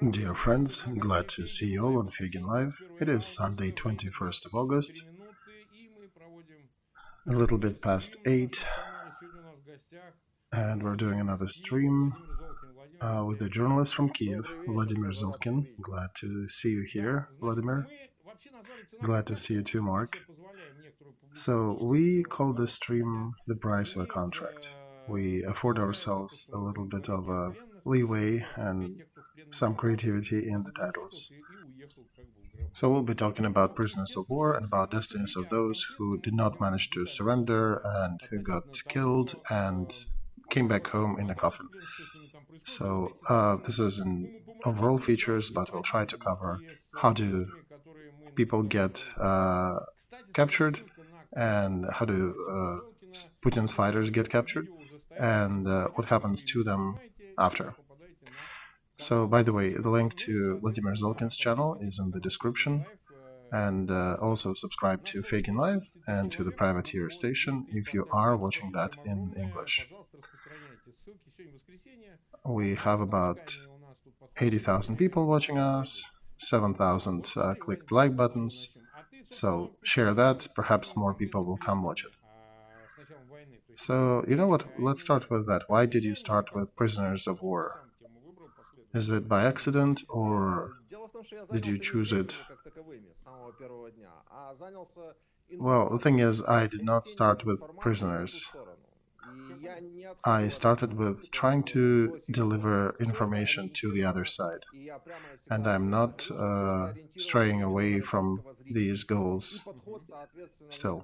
Dear friends, glad to see you all on Feygin Live. It is Sunday, 21st of August, a little bit past 8, and we're doing another stream with a journalist from Kiev, Volodymyr Zolkin. Glad to see you here, Volodymyr. Glad to see you too, Mark. So, we call this stream the price of a contract. We afford ourselves a little bit of a leeway and some creativity in the titles. So we'll be talking about prisoners of war and about destinies of those who did not manage to surrender and who got killed and came back home in a coffin. So this is in overall features, but we'll try to cover how do people get captured and how do Putin's fighters get captured and what happens to them after. So, by the way, the link to Volodymyr Zolkin's channel is in the description, and also subscribe to Feygin Live and to the privateer station if you are watching that in English. We have about 80,000 people watching us, 7,000 clicked like buttons, so share that, perhaps more people will come watch it. So, you know what, let's start with that. Why did you start with prisoners of war? Is it by accident, or did you choose it? Well, the thing is, I did not start with prisoners. I started with trying to deliver information to the other side. And I'm not straying away from these goals still.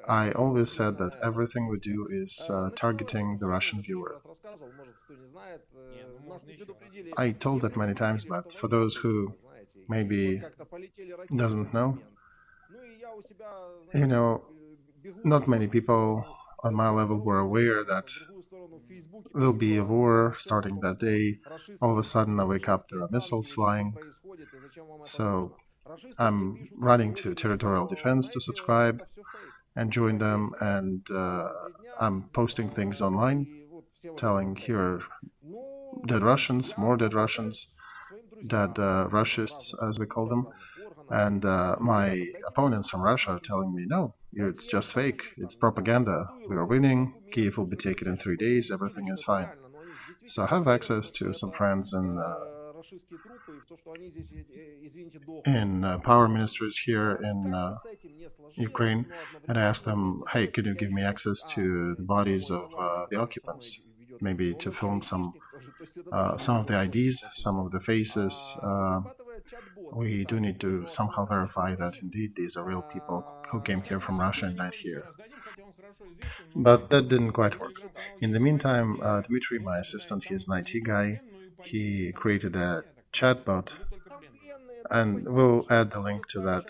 I always said that everything we do is targeting the Russian viewer. I told that many times, but for those who maybe doesn't know, not many people on my level were aware that there'll be a war starting that day. All of a sudden I wake up, there are missiles flying. So I'm running to Territorial Defense to subscribe and join them, and I'm posting things online, telling here are dead Russians, more dead Russians, dead Rushists, as we call them. And my opponents from Russia are telling me, no, it's just fake, it's propaganda, we are winning, Kiev will be taken in 3 days, everything is fine. So I have access to some friends in power ministries here in Ukraine, and I asked them, hey, can you give me access to the bodies of the occupants? Maybe to film some of the IDs, some of the faces. We do need to somehow verify that indeed these are real people who came here from Russia and died here. But that didn't quite work. In the meantime, Dmitry, my assistant, he's an IT guy. He created a chatbot, and we'll add the link to that.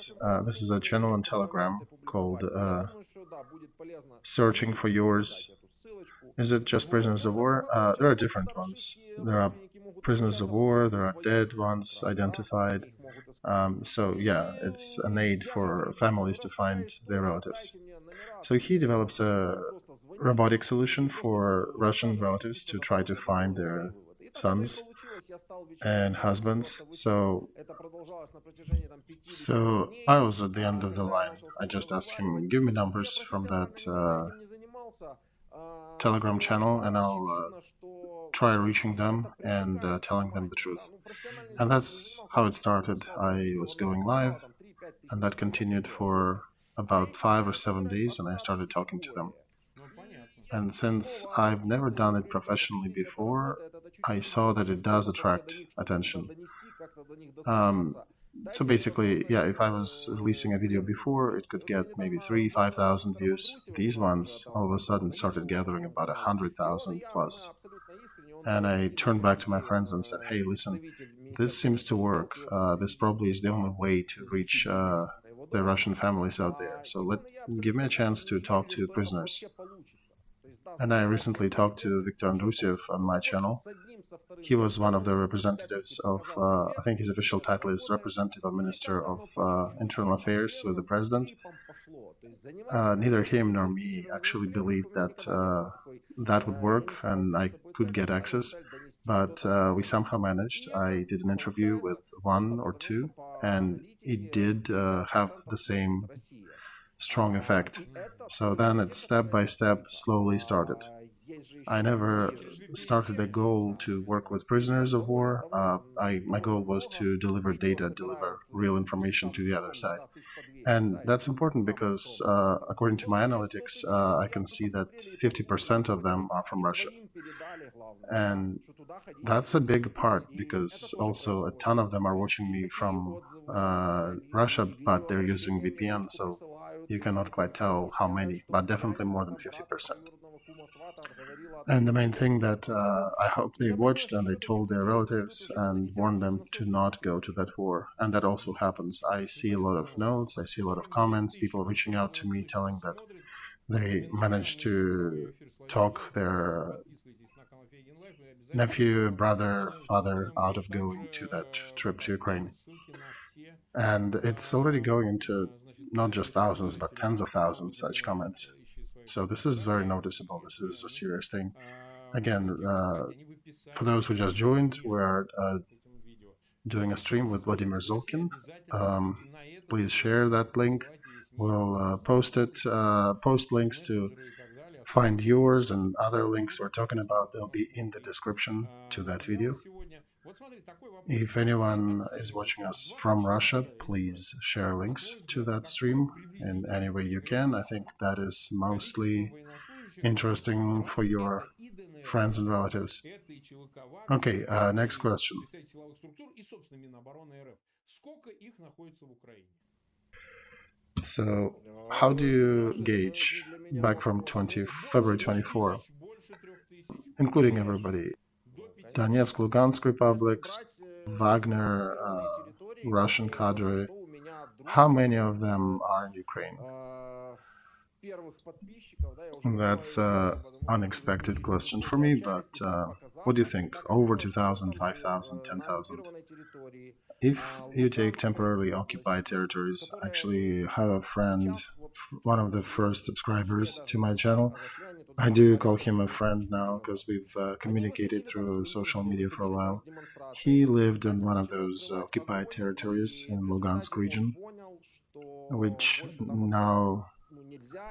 This is a channel on Telegram called Searching for Yours. Is it just prisoners of war? There are different ones. There are prisoners of war, there are dead ones identified. So yeah, it's an aid for families to find their relatives. So he develops a robotic solution for Russian relatives to try to find their sons and husbands. So I was at the end of the line. I just asked him, give me numbers from that Telegram channel, and I'll try reaching them and telling them the truth. And that's how it started. I was going live, and that continued for about 5 or 7 days, and I started talking to them. And since I've never done it professionally before, I saw that it does attract attention. So basically, yeah, if I was releasing a video before, it could get maybe 3,000–5,000 views. These ones all of a sudden started gathering about 100,000 plus. And I turned back to my friends and said, hey, listen, this seems to work. This probably is the only way to reach the Russian families out there. So give me a chance to talk to prisoners. And I recently talked to Viktor Andrusyev on my channel. He was one of the representatives of, I think his official title is Representative of Minister of Internal Affairs with the President. Neither him nor me actually believed that that would work and I could get access. but we somehow managed. I did an interview with one or two, and it did have the same strong effect. So then it step by step slowly started. I never started a goal to work with prisoners of war. My goal was to deliver data, deliver real information to the other side. And that's important because, according to my analytics, I can see that 50% of them are from Russia. And that's a big part because also a ton of them are watching me from Russia, but they're using VPN, so you cannot quite tell how many, but definitely more than 50%. And the main thing that I hope they watched and they told their relatives and warned them to not go to that war. And that also happens. I see a lot of notes, I see a lot of comments, people reaching out to me telling that they managed to talk their nephew, brother, father out of going to that trip to Ukraine. And it's already going into not just thousands, but tens of thousands such comments. So this is very noticeable. This is a serious thing. Again, for those who just joined, we're doing a stream with Volodymyr Zolkin. Please share that link. We'll post it, post links to find yours and other links we're talking about. They'll be in the description to that video. If anyone is watching us from Russia, please share links to that stream in any way you can. I think that is mostly interesting for your friends and relatives. Okay, next question. So, how do you gauge back from February 24, including everybody, Donetsk, Lugansk republics, Wagner, Russian cadre, how many of them are in Ukraine? That's an unexpected question for me, but what do you think? Over 2,000, 5,000, 10,000? If you take temporarily occupied territories, I actually have a friend, one of the first subscribers to my channel. I do call him a friend now because we've communicated through social media for a while. He lived in one of those occupied territories in Lugansk region, which now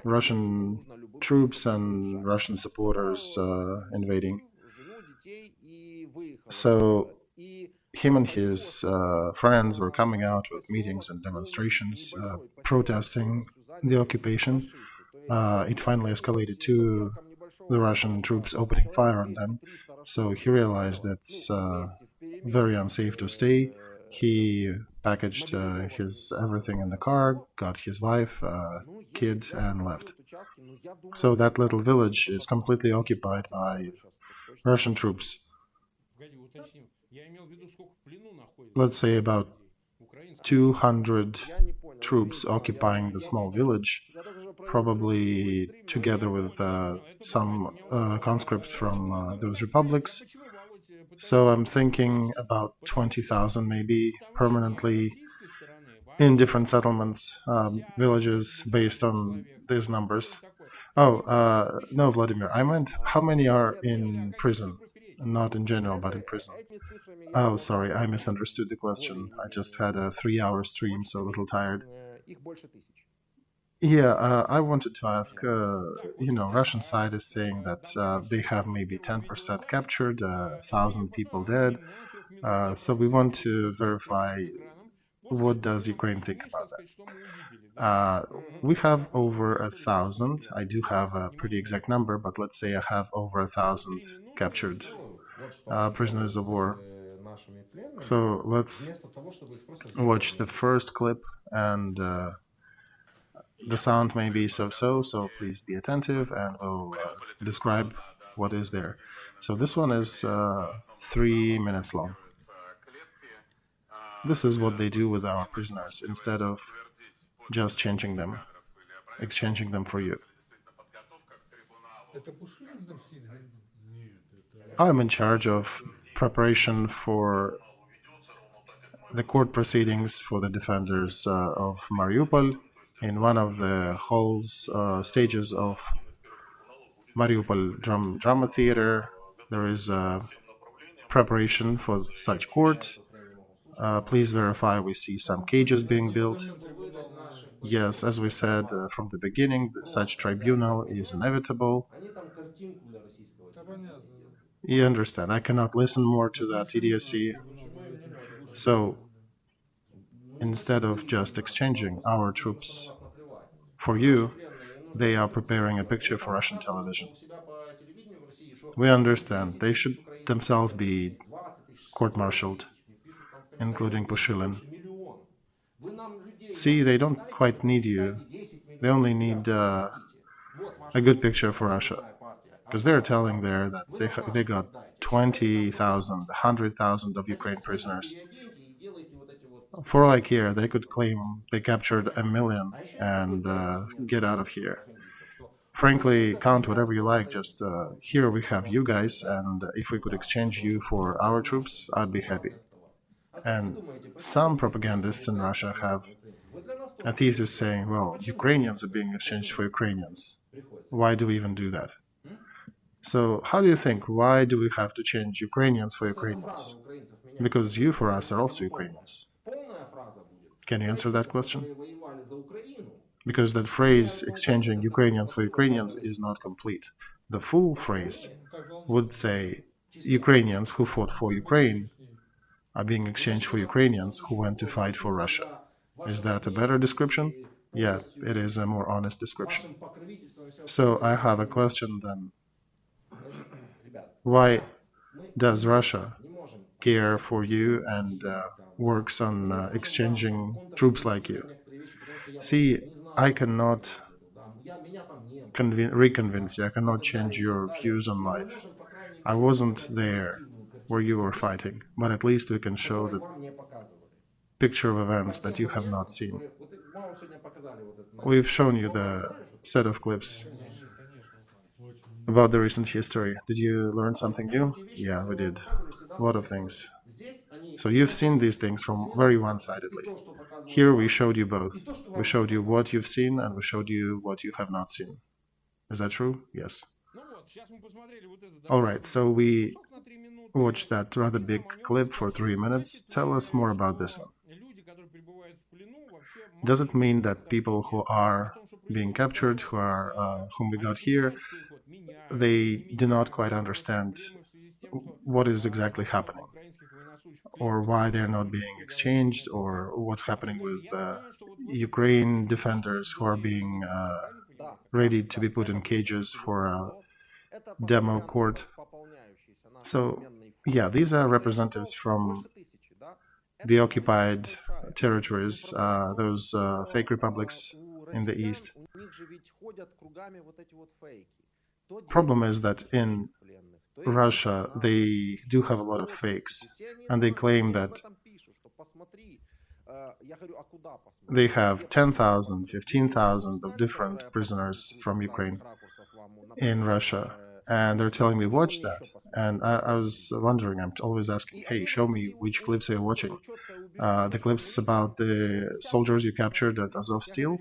Russian troops and Russian supporters invading. So him and his friends were coming out with meetings and demonstrations, protesting the occupation. It finally escalated to the Russian troops opening fire on them. So he realized that's very unsafe to stay. He packaged his everything in the car, got his wife, kid, and left. So that little village is completely occupied by Russian troops. Let's say about 200 troops occupying the small village, probably together with some conscripts from those republics. So I'm thinking about 20,000 maybe permanently in different settlements, villages based on these numbers. Oh, no, Vladimir, I meant how many are in prison? Not in general, but in prison. Oh, sorry, I misunderstood the question. I just had a 3-hour stream, so a little tired. Yeah, I wanted to ask, Russian side is saying that they have maybe 10% captured, 1,000 people dead. So we want to verify what does Ukraine think about that. We have over 1,000. I do have a pretty exact number, but let's say I have over 1,000 captured prisoners of war. So let's watch the first clip, and the sound may be so-so, so please be attentive, and we'll describe what is there. So this one is 3 minutes long. This is what they do with our prisoners instead of just changing them, exchanging them for you. I'm in charge of preparation for the court proceedings for the defenders of Mariupol in one of the halls, stages of Mariupol Drama Theater. There is a preparation for such court. Please verify we see some cages being built. Yes, as we said from the beginning, such tribunal is inevitable. You understand, I cannot listen more to that idiocy. So instead of just exchanging our troops for you, they are preparing a picture for Russian television. We understand they should themselves be court-martialed, including Pushilin. See, they don't quite need you. They only need a good picture for Russia. Because they're telling there that they got 20,000, 100,000 of Ukraine prisoners. For all I care, they could claim they captured 1,000,000 and get out of here. Frankly, count whatever you like, just here we have you guys, and if we could exchange you for our troops, I'd be happy. And some propagandists in Russia have a thesis saying, well, Ukrainians are being exchanged for Ukrainians. Why do we even do that? So how do you think, why do we have to change Ukrainians for Ukrainians? Because you for us are also Ukrainians. Can you answer that question? Because that phrase, exchanging Ukrainians for Ukrainians, is not complete. The full phrase would say, Ukrainians who fought for Ukraine are being exchanged for Ukrainians who went to fight for Russia. Is that a better description? Yeah, it is a more honest description. So I have a question then. Why does Russia care for you and works on exchanging troops like you? See, I cannot reconvince you, I cannot change your views on life. I wasn't there where you were fighting, but at least we can show the picture of events that you have not seen. We've shown you the set of clips about the recent history. Did you learn something new? Yeah, we did. A lot of things. So you've seen these things from very one-sidedly. Here we showed you both. We showed you what you've seen and we showed you what you have not seen. Is that true? Yes. All right, so we watched that rather big clip for 3 minutes. Tell us more about this one. Does it mean that people who are being captured, whom we got here, they do not quite understand what is exactly happening, or why they're not being exchanged, or what's happening with Ukraine defenders who are being ready to be put in cages for a demo court? So, yeah, these are representatives from the occupied territories, those fake republics in the east. Problem is that in Russia, they do have a lot of fakes, and they claim that they have 10,000, 15,000 of different prisoners from Ukraine in Russia, and they're telling me, watch that. And I was wondering, I'm always asking, hey, show me which clips are you watching. The clips about the soldiers you captured at Azov Steel?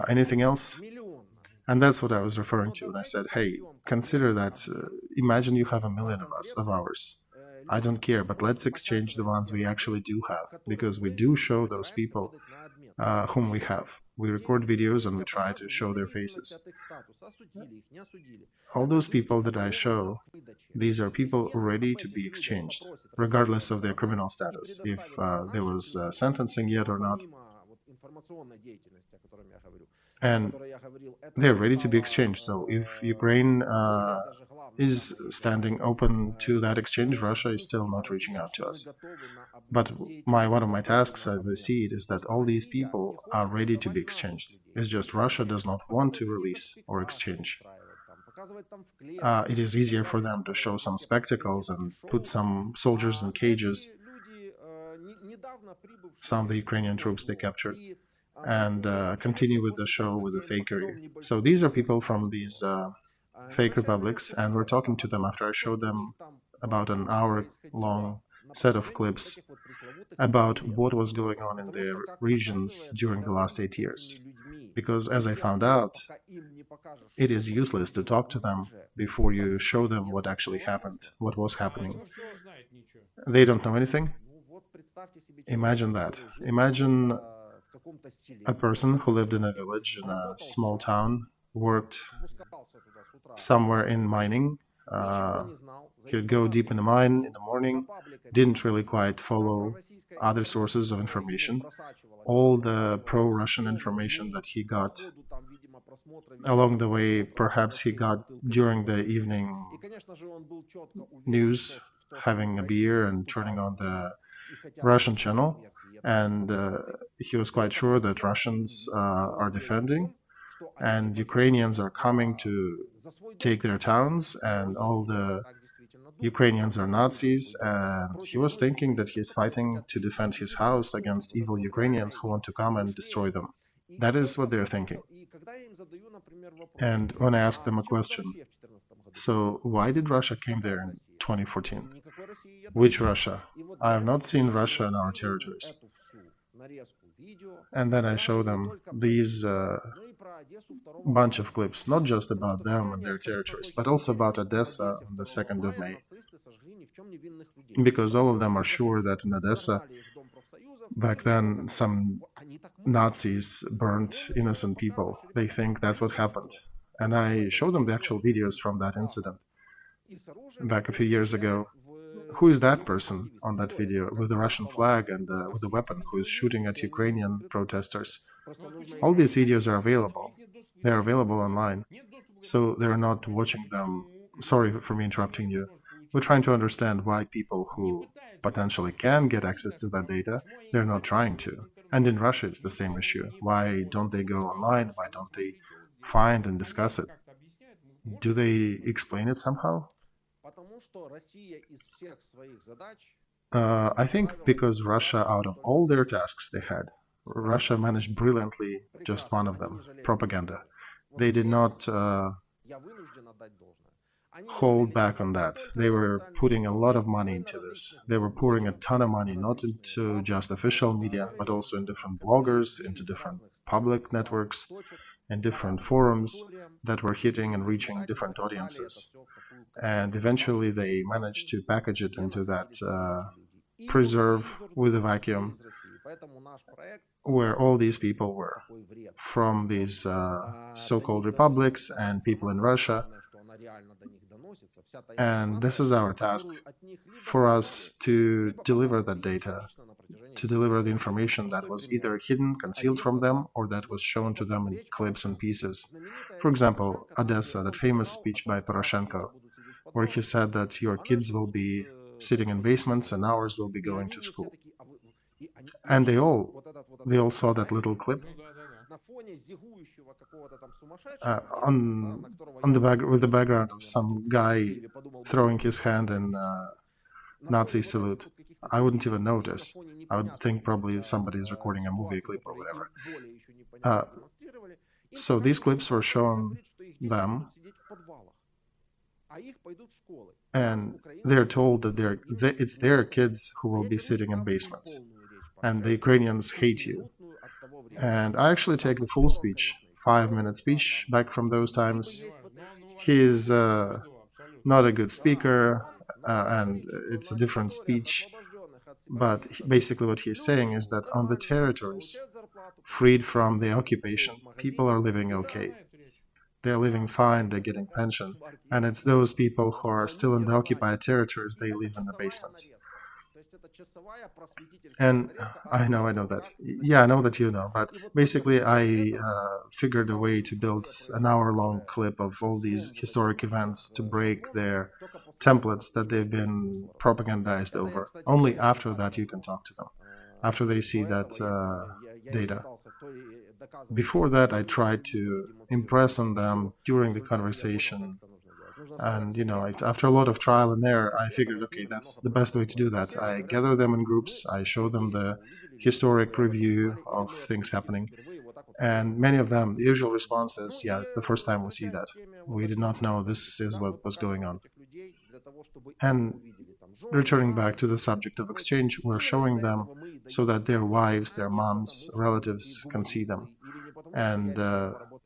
Anything else? And that's what I was referring to. And I said, hey, consider that, imagine you have 1,000,000 of us, of ours. I don't care, but let's exchange the ones we actually do have, because we do show those people whom we have. We record videos and we try to show their faces. All those people that I show, these are people ready to be exchanged, regardless of their criminal status, if there was sentencing yet or not. And they're ready to be exchanged. So if Ukraine is standing open to that exchange, Russia is still not reaching out to us. But one of my tasks as I see it is that all these people are ready to be exchanged. It's just Russia does not want to release or exchange. It is easier for them to show some spectacles and put some soldiers in cages, some of the Ukrainian troops they captured, and continue with the show with the fakery. So these are people from these fake republics, and we're talking to them after I showed them about an hour-long set of clips about what was going on in their regions during the last 8 years. Because as I found out, it is useless to talk to them before you show them what actually happened, what was happening. They don't know anything. Imagine that. Imagine a person who lived in a village, in a small town, worked somewhere in mining. He'd go deep in the mine in the morning, didn't really quite follow other sources of information. All the pro-Russian information that he got along the way, perhaps he got during the evening news, having a beer and turning on the Russian channel, and he was quite sure that Russians are defending and Ukrainians are coming to take their towns, and all the Ukrainians are Nazis, and he was thinking that he's fighting to defend his house against evil Ukrainians who want to come and destroy them. That is what they're thinking. And when I asked them a question, so why did Russia came there in 2014? Which Russia? I have not seen Russia in our territories. And then I show them these bunch of clips, not just about them and their territories, but also about Odessa on the 2nd of May. Because all of them are sure that in Odessa, back then, some Nazis burned innocent people. They think that's what happened. And I showed them the actual videos from that incident back a few years ago. Who is that person on that video with the Russian flag and with a weapon who is shooting at Ukrainian protesters? All these videos are available. They're available online. So they're not watching them. Sorry for me interrupting you. We're trying to understand why people who potentially can get access to that data, they're not trying to. And in Russia, it's the same issue. Why don't they go online? Why don't they find and discuss it? Do they explain it somehow? I think because Russia, out of all their tasks they had, Russia managed brilliantly just one of them, propaganda. They did not hold back on that. They were putting a lot of money into this. They were pouring a ton of money, not into just official media, but also in different bloggers, into different public networks, and different forums that were hitting and reaching different audiences. And eventually they managed to package it into that preserve with a vacuum where all these people were from these so-called republics and people in Russia. And this is our task, for us to deliver that data, to deliver the information that was either hidden, concealed from them, or that was shown to them in clips and pieces. For example, Odessa, that famous speech by Poroshenko, where he said that your kids will be sitting in basements and ours will be going to school. And they all saw that little clip with the background of some guy throwing his hand in Nazi salute. I wouldn't even notice. I would think probably somebody's recording a movie clip or whatever. So these clips were shown them, and they're told that it's their kids who will be sitting in basements, and the Ukrainians hate you. And I actually take the full speech, 5-minute speech back from those times. He's not a good speaker, and it's a different speech. But basically what he's saying is that on the territories freed from the occupation, people are living okay. They're living fine, they're getting pension. And it's those people who are still in the occupied territories, they live in the basements. And I know that. Yeah, I know that you know. But basically, I figured a way to build an hour-long clip of all these historic events to break their templates that they've been propagandized over. Only after that you can talk to them, after they see that data. Before that, I tried to impress on them during the conversation. And, after a lot of trial and error, I figured, okay, that's the best way to do that. I gather them in groups, I show them the historic review of things happening. And many of them, the usual response is, yeah, it's the first time we see that. We did not know this is what was going on. And returning back to the subject of exchange, we're showing them so that their wives, their moms, relatives can see them. and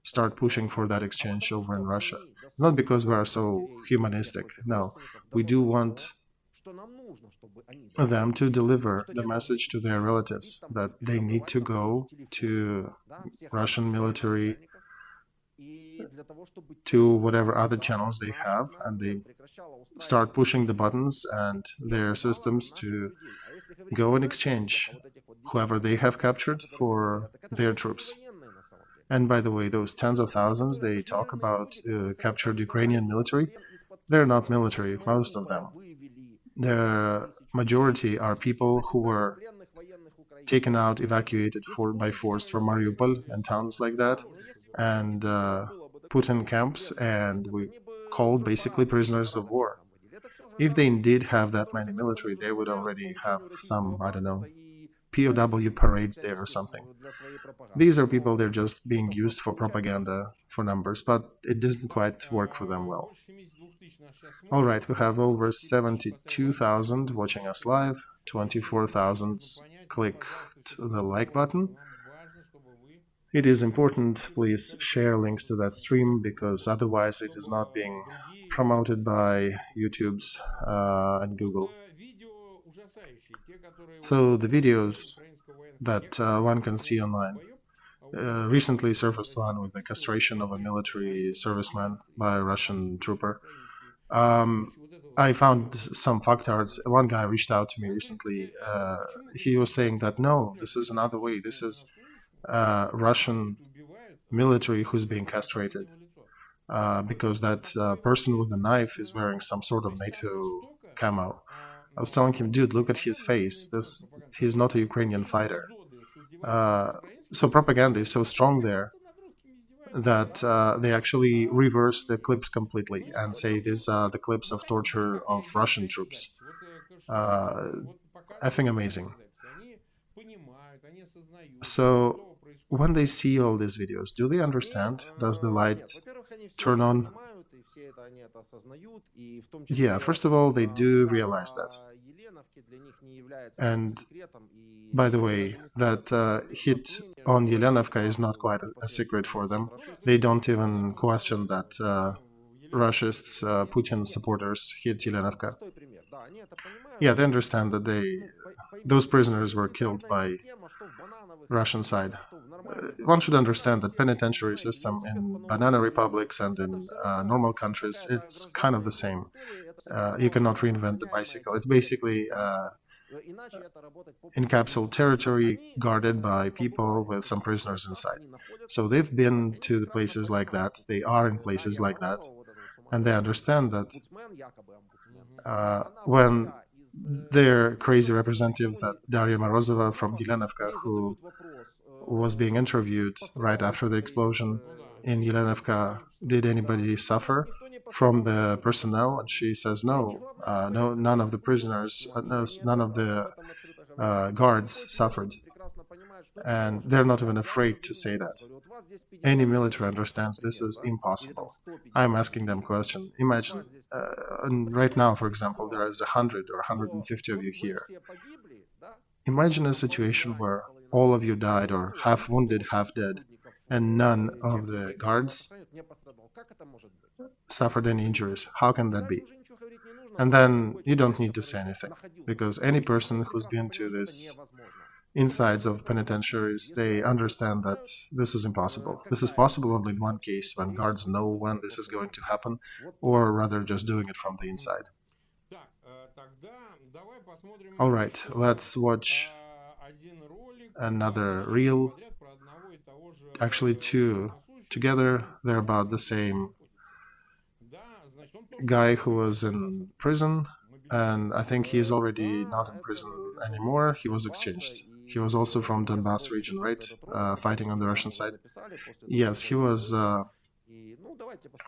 start pushing for that exchange over in Russia. Not because we are so humanistic. No, we do want them to deliver the message to their relatives that they need to go to Russian military, to whatever other channels they have, and they start pushing the buttons and their systems to go and exchange whoever they have captured for their troops. And by the way, those tens of thousands they talk about captured Ukrainian military, they're not military, most of them. The majority are people who were taken out, evacuated by force from Mariupol and towns like that, and put in camps, and we called basically prisoners of war. If they did have that many military, they would already have some, I don't know, POW parades there or something. These are people, they're just being used for propaganda, for numbers, but it doesn't quite work for them well. All right, we have over 72,000 watching us live, 24,000 clicked the like button. It is important, please share links to that stream, because otherwise it is not being promoted by YouTube's and Google. So the videos that one can see online, recently surfaced one with the castration of a military serviceman by a Russian trooper. I found some fucktards. One guy reached out to me recently. He was saying that no, this is another way. This is Russian military who's being castrated because that person with a knife is wearing some sort of NATO camo. I was telling him, dude, look at his face. He's not a Ukrainian fighter. So propaganda is so strong there that they actually reverse the clips completely and say these are the clips of torture of Russian troops. Effing amazing. So when they see all these videos, do they understand? Does the light turn on? Yeah, first of all, they do realize that. And by the way, that hit on Yelenovka is not quite a secret for them. They don't even question that Russists, Putin supporters hit Yelenovka. Yeah, they understand that those prisoners were killed by Russian side. One should understand that penitentiary system in banana republics and in normal countries, it's kind of the same. You cannot reinvent the bicycle. It's basically encapsulated territory guarded by people with some prisoners inside. So they've been to the places like that, they are in places like that, and they understand that when their crazy representative, that Daria Morozova from Yelenovka, who was being interviewed right after the explosion in Yelenovka, did anybody suffer from the personnel? And she says no, none of the prisoners, none of the guards suffered. And they're not even afraid to say that. Any military understands this is impossible. I'm asking them question. Imagine, right now, for example, there is 100 or 150 of you here. Imagine a situation where all of you died, or half wounded, half dead, and none of the guards suffered any injuries. How can that be? And then you don't need to say anything, because any person who's been to this insides of penitentiaries, they understand that this is impossible. This is possible only in one case, when guards know when this is going to happen, or rather just doing it from the inside. All right, let's watch another reel. Actually, two together. They're about the same guy who was in prison, and I think he's already not in prison anymore. He was exchanged. He was also from Donbass region, right? Fighting on the Russian side. Yes, he was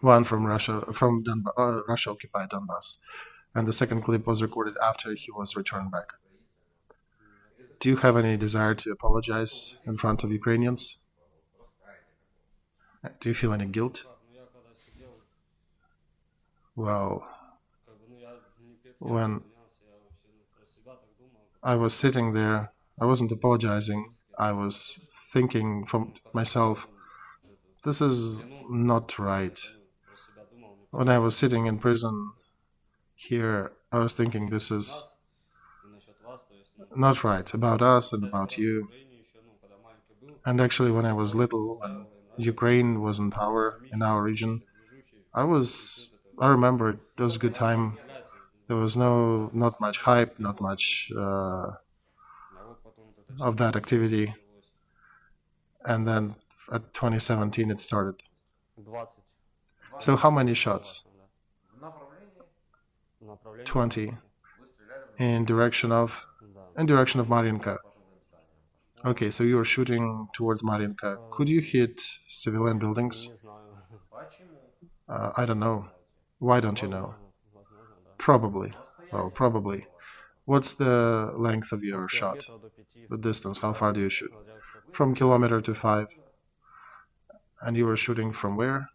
one from Russia, from Russia-occupied Donbass. And the second clip was recorded after he was returned back. Do you have any desire to apologize in front of Ukrainians? Do you feel any guilt? Well, when I was sitting there, I wasn't apologizing. I was thinking from myself, This is not right. When I was sitting in prison here, I was thinking this is not right about us and about you. And actually, when I was little, when Ukraine was in power in our region, I remember it was a good time. There was not much hype, not much of that activity. And then at 2017 it started. So how many shots? 20 in direction of Mariinka. Okay, so you were shooting towards Mariinka. Could you hit civilian buildings? I don't know. Why don't you know? Probably. Well, probably. What's the length of your shot? The distance? How far do you shoot? From kilometer to 5. And you were shooting from where?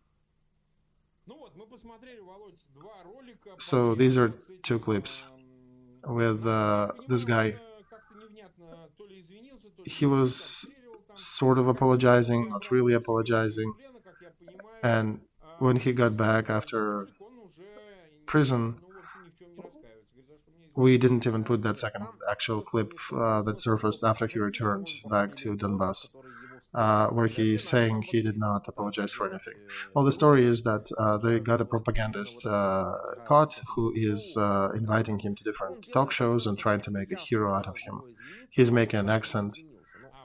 So these are two clips with this guy. He was sort of apologizing, not really apologizing. And when he got back after prison, we didn't even put that second actual clip that surfaced after he returned back to Donbass, where he's saying he did not apologize for anything. Well, the story is that they got a propagandist caught who is inviting him to different talk shows and trying to make a hero out of him. He's making an accent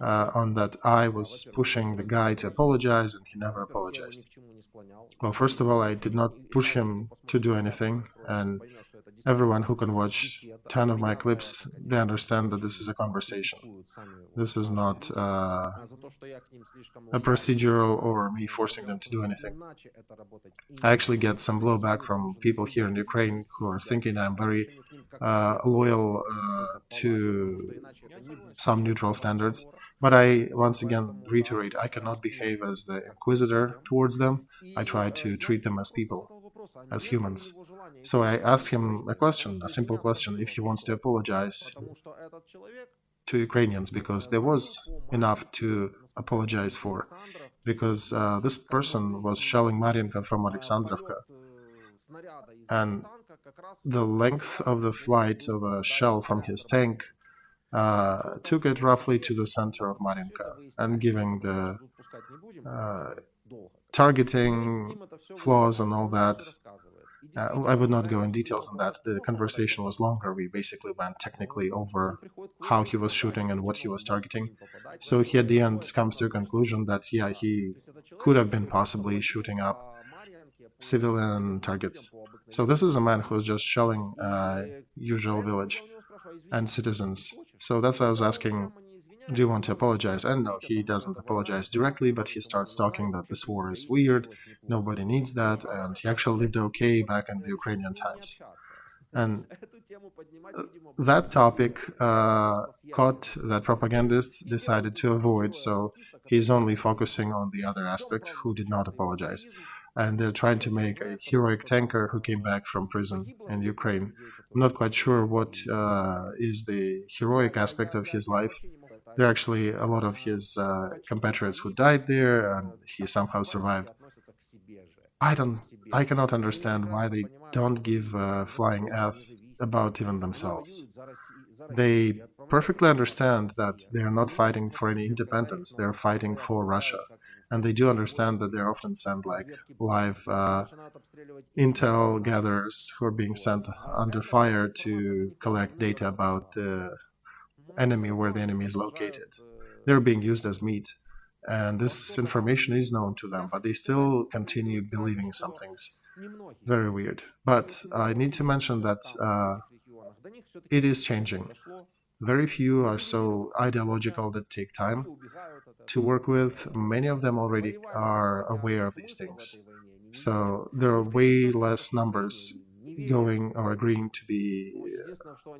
on that I was pushing the guy to apologize and he never apologized. Well, first of all, I did not push him to do anything, and everyone who can watch 10 of my clips, they understand that this is a conversation. This is not a procedural or me forcing them to do anything. I actually get some blowback from people here in Ukraine who are thinking I'm very loyal to some neutral standards. But I, once again, reiterate, I cannot behave as the inquisitor towards them. I try to treat them as people, as humans. So I asked him a question, a simple question, if he wants to apologize to Ukrainians, because there was enough to apologize for. Because this person was shelling Mariinka from Alexandrovka. And the length of the flight of a shell from his tank took it roughly to the center of Mariinka, and giving the targeting flaws and all that. I would not go in details on that. The conversation was longer. We basically went technically over how he was shooting and what he was targeting. So he at the end comes to a conclusion that, yeah, he could have been possibly shooting up civilian targets. So this is a man who's just shelling usual village and citizens. So that's why I was asking, do you want to apologize? And no, he doesn't apologize directly, but he starts talking that this war is weird, nobody needs that, and he actually lived okay back in the Ukrainian times. And that topic that propagandists decided to avoid, so he's only focusing on the other aspect, who did not apologize. And they're trying to make a heroic tanker who came back from prison in Ukraine. I'm not quite sure what is the heroic aspect of his life. There are actually a lot of his compatriots who died there, and he somehow survived. I cannot understand why they don't give a flying F about even themselves. They perfectly understand that they are not fighting for any independence, they're fighting for Russia. And they do understand that they're often sent like live intel gatherers who are being sent under fire to collect data about the enemy, where the enemy is located. They're being used as meat, and this information is known to them, but they still continue believing some things. Very weird. But I need to mention that it is changing. Very few are so ideological that take time to work with. Many of them already are aware of these things. So there are way less numbers going or agreeing to be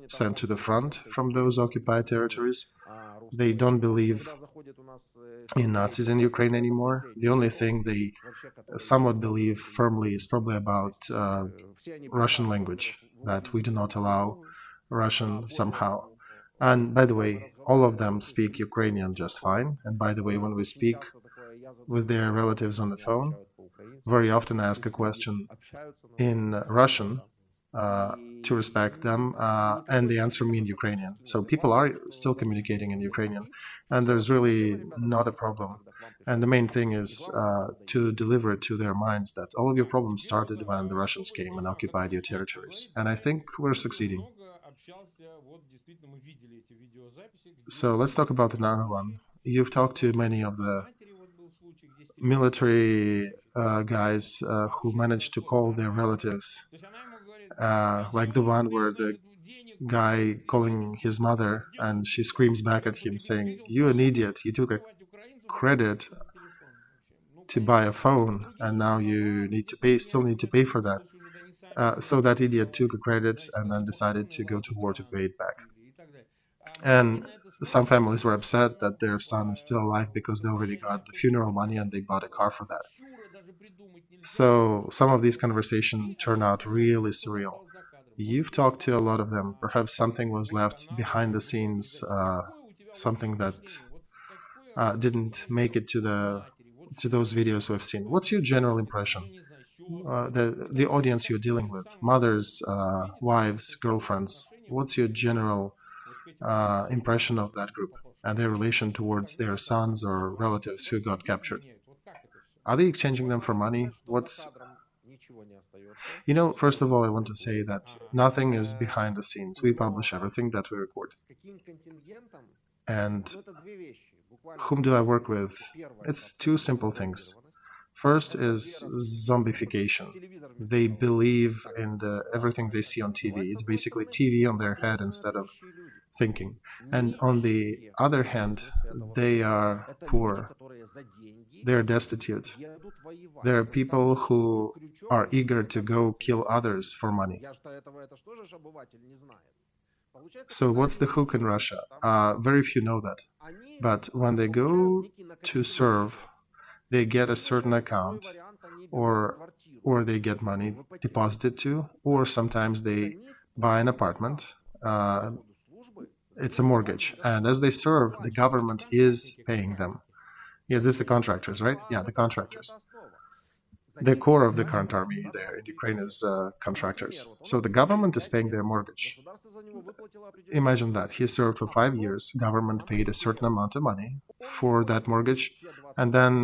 sent to the front from those occupied territories. They don't believe in Nazis in Ukraine anymore. The only thing they somewhat believe firmly is probably about Russian language, that we do not allow Russian somehow. And by the way, all of them speak Ukrainian just fine. And by the way, when we speak, with their relatives on the phone, very often ask a question in Russian to respect them, and they answer me in Ukrainian. So people are still communicating in Ukrainian, and there's really not a problem. And the main thing is to deliver it to their minds that all of your problems started when the Russians came and occupied your territories. And I think we're succeeding. So let's talk about another one. You've talked to many of the military guys who managed to call their relatives, like the one where the guy calling his mother and she screams back at him saying, "You an idiot, you took a credit to buy a phone and now you need to pay, still need to pay for that." So that idiot took a credit and then decided to go to war to pay it back. And some families were upset that their son is still alive because they already got the funeral money and they bought a car for that. So some of these conversations turn out really surreal. You've talked to a lot of them. Perhaps something was left behind the scenes, something that didn't make it to those videos we've seen. What's your general impression? The audience you're dealing with, mothers, wives, girlfriends. What's your general impression of that group and their relation towards their sons or relatives who got captured? Are they exchanging them for money? First of all, I want to say that nothing is behind the scenes. We publish everything that we record. And whom do I work with? It's two simple things. First is zombification. They believe in everything they see on TV. It's basically TV on their head instead of thinking. And on the other hand, they are poor. They're destitute. There are people who are eager to go kill others for money. So what's the hook in Russia? Very few know that. But when they go to serve, they get a certain account, or they get money deposited to, or sometimes they buy an apartment. It's a mortgage. And as they serve, the government is paying them. Yeah, this is the contractors, right? Yeah, the contractors. The core of the current army there in Ukraine is contractors. So the government is paying their mortgage. Imagine that. He served for 5 years. Government paid a certain amount of money for that mortgage. And then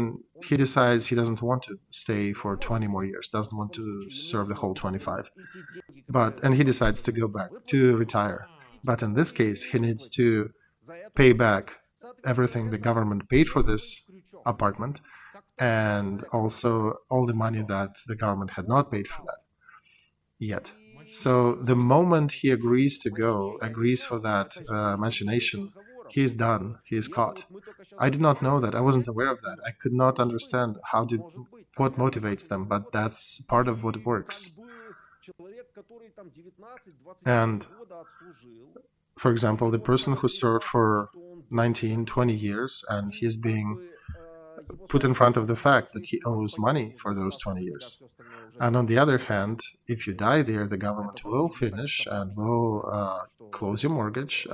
he decides he doesn't want to stay for 20 more years, doesn't want to serve the whole 25. And he decides to go back, to retire. But in this case, he needs to pay back everything the government paid for this apartment, and also all the money that the government had not paid for that yet. So the moment he agrees for that machination, he is done, he is caught. I did not know that, I wasn't aware of that. I could not understand what motivates them, but that's part of what works. And for example, the person who served for 19, 20 years and he's being put in front of the fact that he owes money for those 20 years. And on the other hand, if you die there, the government will finish and will close your mortgage.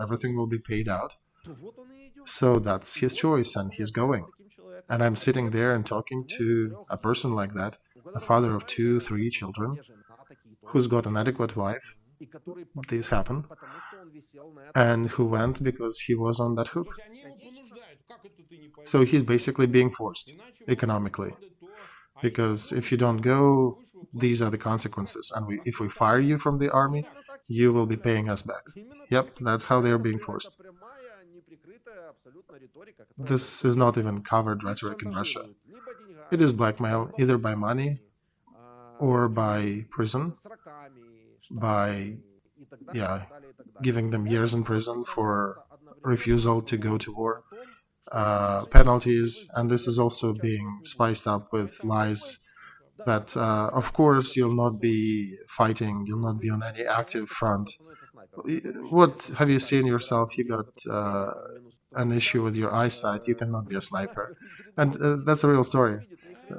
Everything will be paid out. So that's his choice and he's going. And I'm sitting there and talking to a person like that, a father of 2, 3 children, who's got an adequate wife. This happened. And who went because he was on that hook. So he's basically being forced economically. Because if you don't go, these are the consequences. And if we fire you from the army, you will be paying us back. Yep, that's how they're being forced. This is not even covered rhetoric in Russia. It is blackmail, either by money or by prison, by giving them years in prison for refusal to go to war, penalties, and this is also being spiced up with lies that, of course, you'll not be fighting, you'll not be on any active front. What have you seen yourself? You got an issue with your eyesight, you cannot be a sniper. And that's a real story.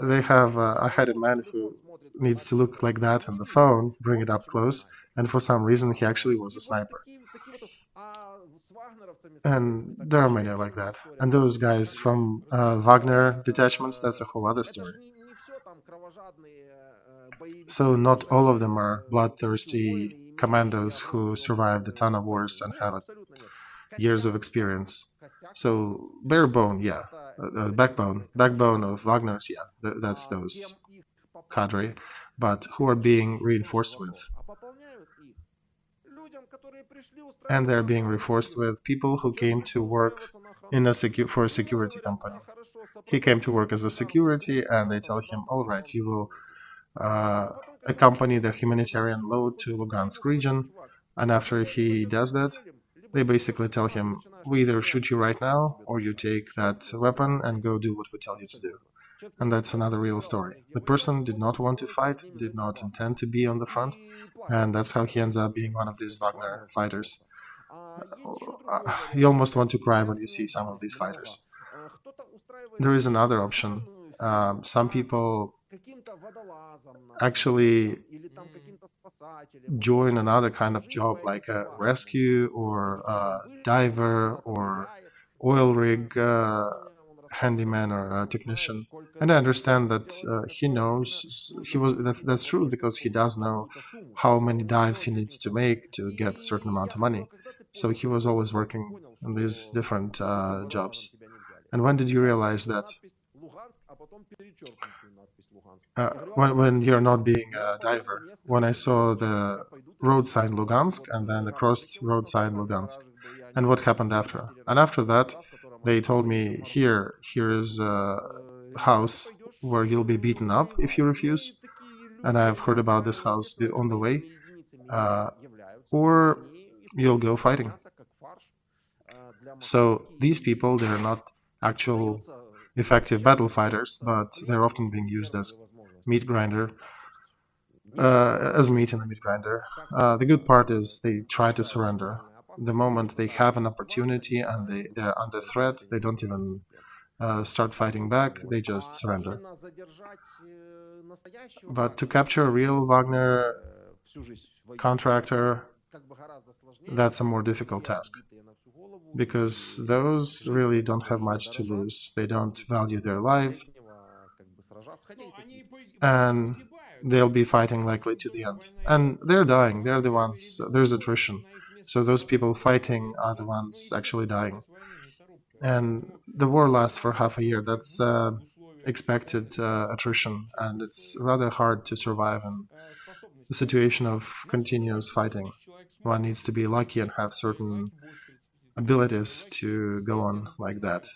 I had a man who needs to look like that on the phone, bring it up close, and for some reason he actually was a sniper. And there are many like that. And those guys from Wagner detachments, that's a whole other story. So not all of them are bloodthirsty commandos who survived a ton of wars and have years of experience. So bare bone, yeah, backbone of Wagner's, yeah, that's those cadre, but who are being reinforced with, and they're being reinforced with people who came to work in for a security company. He came to work as a security, and they tell him, "All right, you will accompany the humanitarian load to Lugansk region." And after he does that, they basically tell him, "We either shoot you right now, or you take that weapon and go do what we tell you to do." And that's another real story. The person did not want to fight, did not intend to be on the front, and that's how he ends up being one of these Wagner fighters. You almost want to cry when you see some of these fighters. There is another option. Some people actually join another kind of job, like a rescue or a diver or oil rig handyman or a technician. And I understand that he knows that's true, because he does know how many dives he needs to make to get a certain amount of money. So he was always working in these different jobs. And when did you realize that when you're not being a diver? When I saw the road sign Lugansk and then the crossed road sign Lugansk, and what happened after? And after that, they told me, here is a house where you'll be beaten up if you refuse. And I've heard about this house on the way, or you'll go fighting. So these people, they're not actual effective battle fighters, but they're often being used as meat grinder, as meat in the meat grinder. The good part is they try to surrender. The moment they have an opportunity and they're under threat, they don't even start fighting back, they just surrender. But to capture a real Wagner contractor, that's a more difficult task, because those really don't have much to lose. They don't value their life, and they'll be fighting likely to the end. And they're dying. They're the ones, there's attrition. So those people fighting are the ones actually dying. And the war lasts for half a year. That's expected attrition, and it's rather hard to survive in the situation of continuous fighting. One needs to be lucky and have certain abilities to go on like that.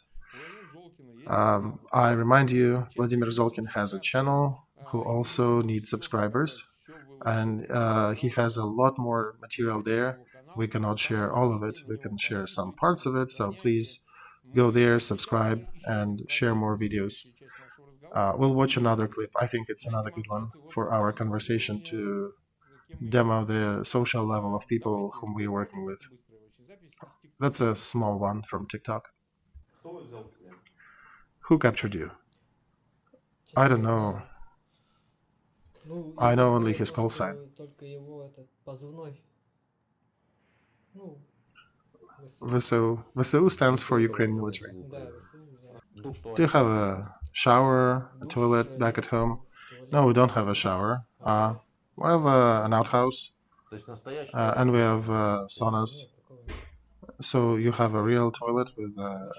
I remind you, Volodymyr Zolkin has a channel who also needs subscribers, and he has a lot more material there. We cannot share all of it. We can share some parts of it, so please go there, subscribe, and share more videos. We'll watch another clip. I think it's another good one for our conversation to demo the social level of people whom we're working with. That's a small one from TikTok. Who captured you? I don't know. I know only his call sign. VSU. VSU stands for Ukraine military. Do you have a shower, a toilet back at home? No, we don't have a shower. We have an outhouse, and we have saunas. So you have a real toilet with a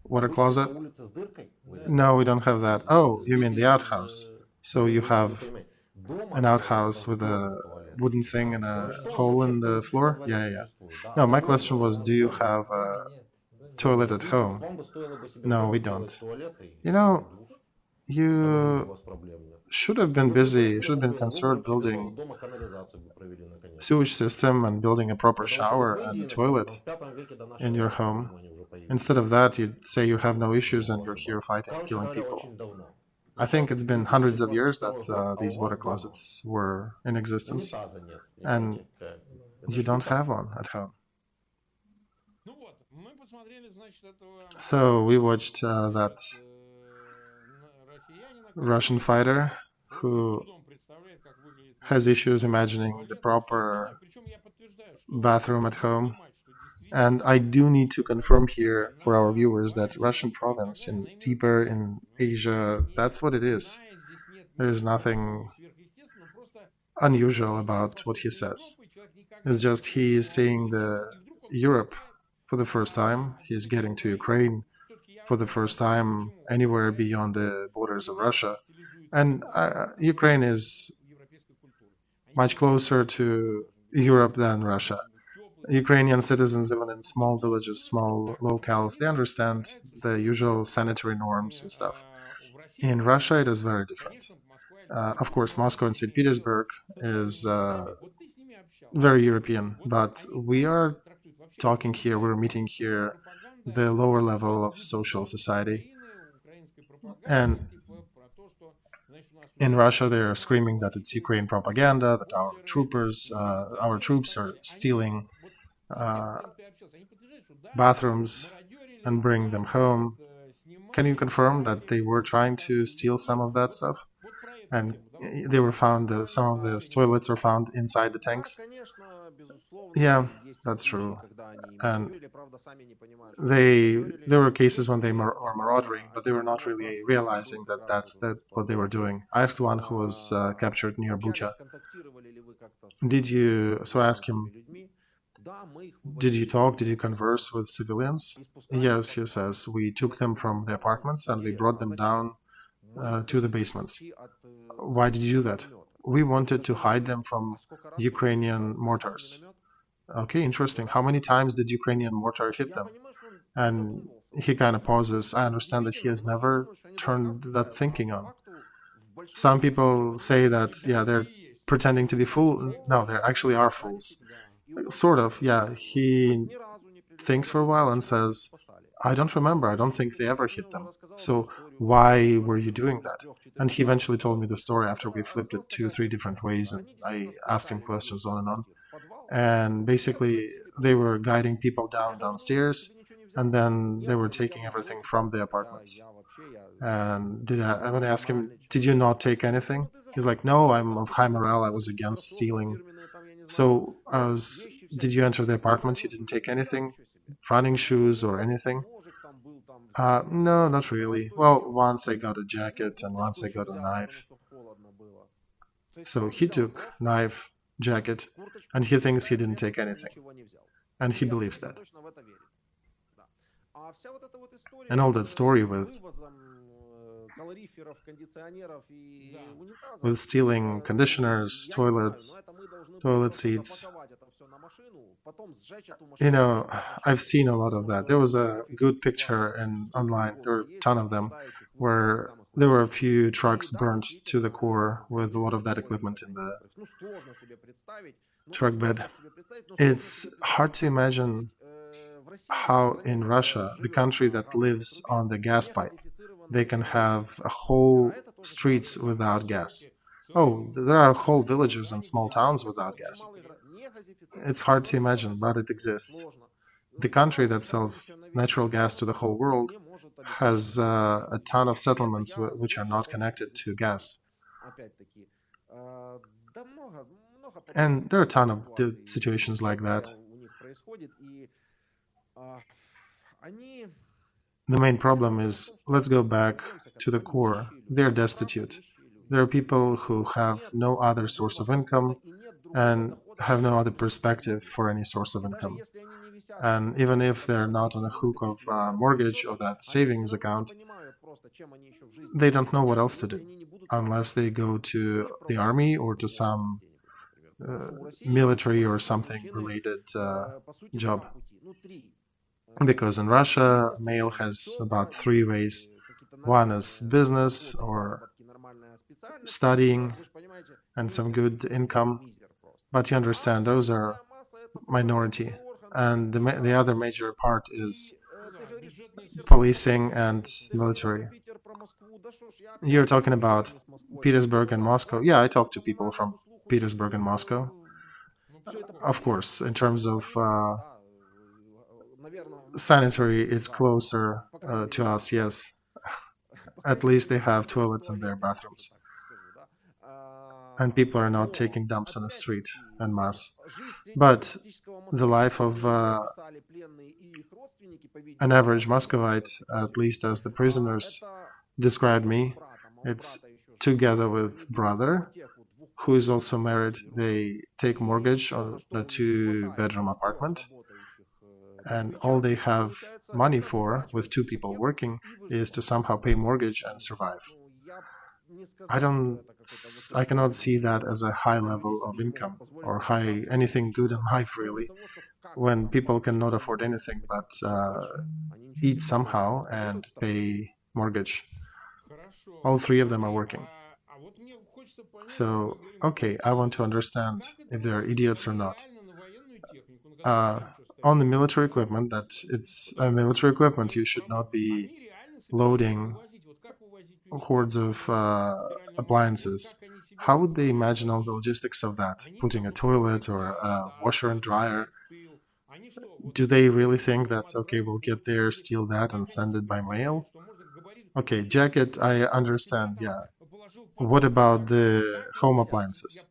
water closet? No, we don't have that. Oh, you mean the outhouse. So you have an outhouse with a wooden thing and a hole in the floor? Yeah. No, my question was, do you have a toilet at home? No, we don't. You know, you should have been busy, you should have been concerned building sewage system and building a proper shower and a toilet in your home. Instead of that, you'd say you have no issues and you're here fighting, killing people. I think it's been hundreds of years that these water closets were in existence, and you don't have one at home. So we watched that Russian fighter who has issues imagining the proper bathroom at home, And I do need to confirm here for our viewers that Russian province in deeper in Asia, that's what it is. There is nothing unusual about what he says. It's just he is seeing the Europe for the first time. He's getting to Ukraine for the first time anywhere beyond the borders of Russia. And Ukraine is much closer to Europe than Russia. Ukrainian citizens, even in small villages, small locales, they understand the usual sanitary norms and stuff. In Russia, it is very different. Of course, Moscow and St. Petersburg is very European, but we are talking here, we're meeting here the lower level of social society. And in Russia, they're screaming that it's Ukraine propaganda, that our troops are stealing uh, bathrooms and bring them home. Can you confirm that they were trying to steal some of that stuff? And they were found, some of the toilets were found inside the tanks. Yeah, that's true. And there were cases when they were marauding, but they were not really realizing that that's what they were doing. I asked one who was captured near Bucha, so I asked him, did you talk, did you converse with civilians? Yes, he says, we took them from the apartments and we brought them down to the basements. Why did you do that? We wanted to hide them from Ukrainian mortars. Okay, interesting. How many times did Ukrainian mortar hit them? And he kind of pauses. I understand that he has never turned that thinking on. Some people say that, yeah, they're pretending to be fools. No, they actually are fools. Sort of, yeah. He thinks for a while and says, I don't remember. I don't think they ever hit them. So why were you doing that? And he eventually told me the story after we flipped it 2, 3 different ways, and I asked him questions on and on. And basically, they were guiding people downstairs, and then they were taking everything from the apartments. And when I asked him, did you not take anything? He's like, no, I'm of high morale. I was against stealing. So did you enter the apartment? You didn't take anything? Running shoes or anything? No, not really. Well, once I got a jacket and once I got a knife. So he took knife, jacket, and he thinks he didn't take anything. And he believes that. And all that story with stealing conditioners, toilet seats. You know, I've seen a lot of that. There was a good picture online, there were a ton of them, where there were a few trucks burnt to the core with a lot of that equipment in the truck bed. It's hard to imagine how in Russia, the country that lives on the gas pipe, they can have a whole streets without gas. Oh, there are whole villages and small towns without gas. It's hard to imagine, but it exists. The country that sells natural gas to the whole world has a ton of settlements which are not connected to gas. And there are a ton of situations like that. The main problem is, let's go back to the core. They're destitute. There are people who have no other source of income and have no other perspective for any source of income. And even if they're not on the hook of a mortgage or that savings account, they don't know what else to do unless they go to the army or to some military or something related job. Because in Russia, male has about 3 ways. One is business or studying and some good income. But you understand, those are minority. And the other major part is policing and military. You're talking about Petersburg and Moscow. Yeah, I talk to people from Petersburg and Moscow. Of course, in terms of sanitary, it's closer to us, yes. At least they have toilets in their bathrooms. and people are not taking dumps in the street en masse. But the life of an average Muscovite, at least as the prisoners described me, it's together with brother, who is also married. They take mortgage on a 2-bedroom apartment, and all they have money for, with 2 people working, is to somehow pay mortgage and survive. I cannot see that as a high level of income or high anything good in life, really, when people cannot afford anything but eat somehow and pay mortgage. All 3 of them are working. So, okay, I want to understand if they're idiots or not. On the military equipment, that it's military equipment, you should not be loading hordes of appliances. How would they imagine all the logistics of that? Putting a toilet or a washer and dryer? Do they really think that, okay, we'll get there, steal that, and send it by mail? Okay, jacket, I understand, yeah. What about the home appliances?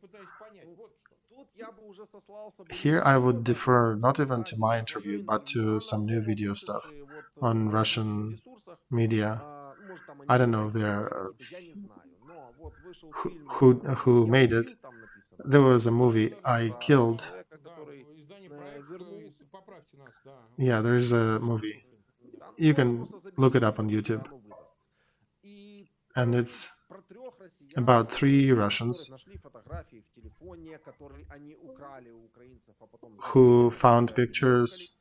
Here I would defer not even to my interview, but to some new video stuff on Russian media. I don't know if they're who made it. There was a movie, I Killed. Yeah, there's a movie. You can look it up on YouTube. And it's about 3 Russians who found pictures,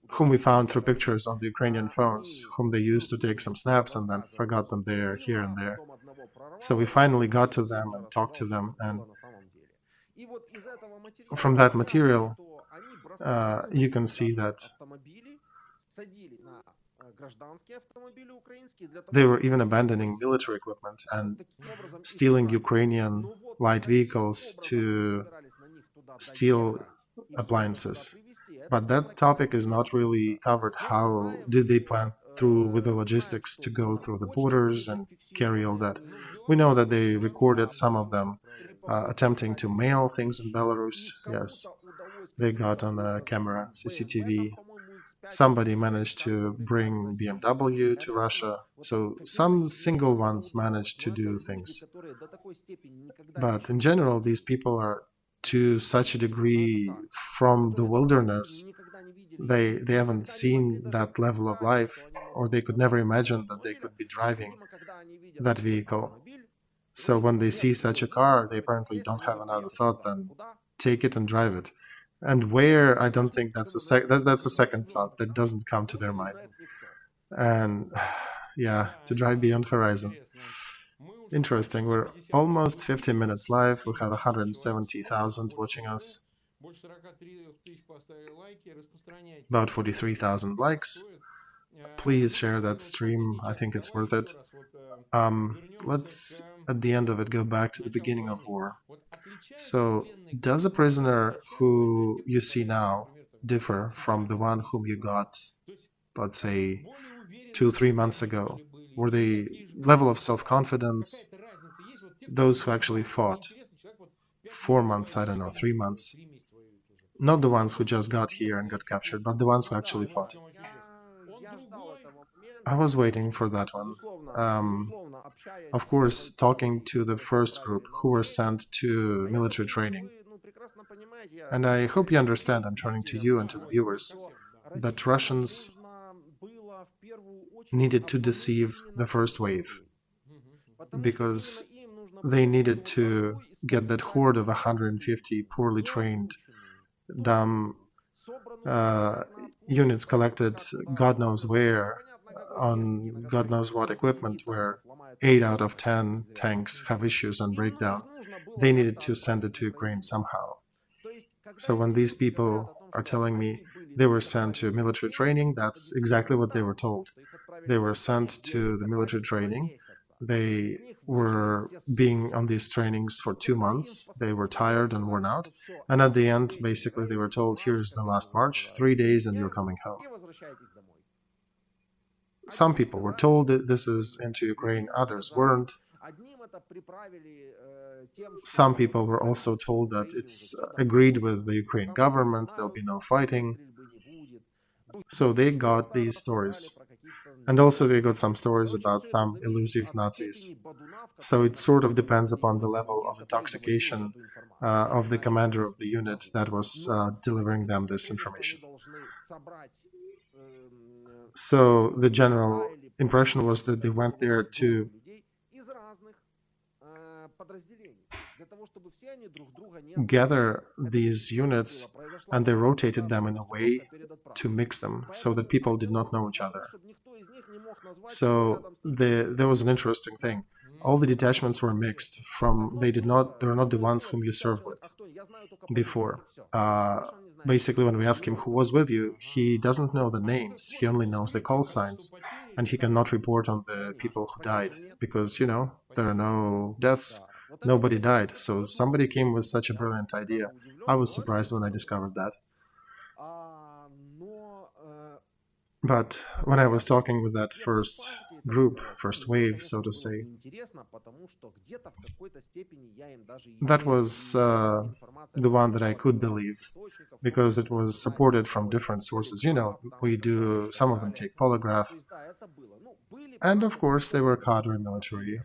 whom we found through pictures on the Ukrainian phones, whom they used to take some snaps and then forgot them there, here and there. So we finally got to them and talked to them, and from that material, you can see that they were even abandoning military equipment and stealing Ukrainian light vehicles to steal appliances. But that topic is not really covered. How did they plan through with the logistics to go through the borders and carry all that? We know that they recorded some of them attempting to mail things in Belarus. Yes, they got on the camera, CCTV. Somebody managed to bring BMW to Russia. So some single ones managed to do things. But in general, these people are to such a degree from the wilderness, they haven't seen that level of life, or they could never imagine that they could be driving that vehicle. So when they see such a car, they apparently don't have another thought than take it and drive it. And where, I don't think that's that's a second thought that doesn't come to their mind. And yeah, to drive beyond horizon. Interesting. We're almost 15 minutes live. We have 170,000 watching us. About 43,000 likes. Please share that stream. I think it's worth it. Let's, at the end of it, go back to the beginning of war. So, does a prisoner who you see now differ from the one whom you got, let's say, 2-3 months ago? Were the level of self-confidence, those who actually fought 4 months, I don't know, 3 months, not the ones who just got here and got captured, but the ones who actually fought? I was waiting for that one. Of course, talking to the first group who were sent to military training. And I hope you understand, I'm turning to you and to the viewers, that Russians needed to deceive the first wave, because they needed to get that horde of 150 poorly trained, dumb units collected God knows where, on God knows what equipment, where 8 out of 10 tanks have issues and breakdown. They needed to send it to Ukraine somehow. So when these people are telling me they were sent to military training, that's exactly what they were told. They were sent to the military training. They were being on these trainings for 2 months. They were tired and worn out. And at the end, basically, they were told, here's the last march, 3 days and you're coming home. Some people were told that this is into Ukraine, others weren't. Some people were also told that it's agreed with the Ukraine government, there'll be no fighting. So they got these stories. And also they got some stories about some elusive Nazis. So it sort of depends upon the level of intoxication of the commander of the unit that was delivering them this information. So the general impression was that they went there to gather these units, and they rotated them in a way to mix them so that people did not know each other. So there was an interesting thing. All the detachments were mixed from, they were not the ones whom you served with before. Basically, when we ask him who was with you, he doesn't know the names, he only knows the call signs, and he cannot report on the people who died because, there are no deaths, nobody died. So somebody came with such a brilliant idea. I was surprised when I discovered that. But when I was talking with that first group, first wave, so to say, that was the one that I could believe because it was supported from different sources. Some of them take polygraph. And of course, they were cadre military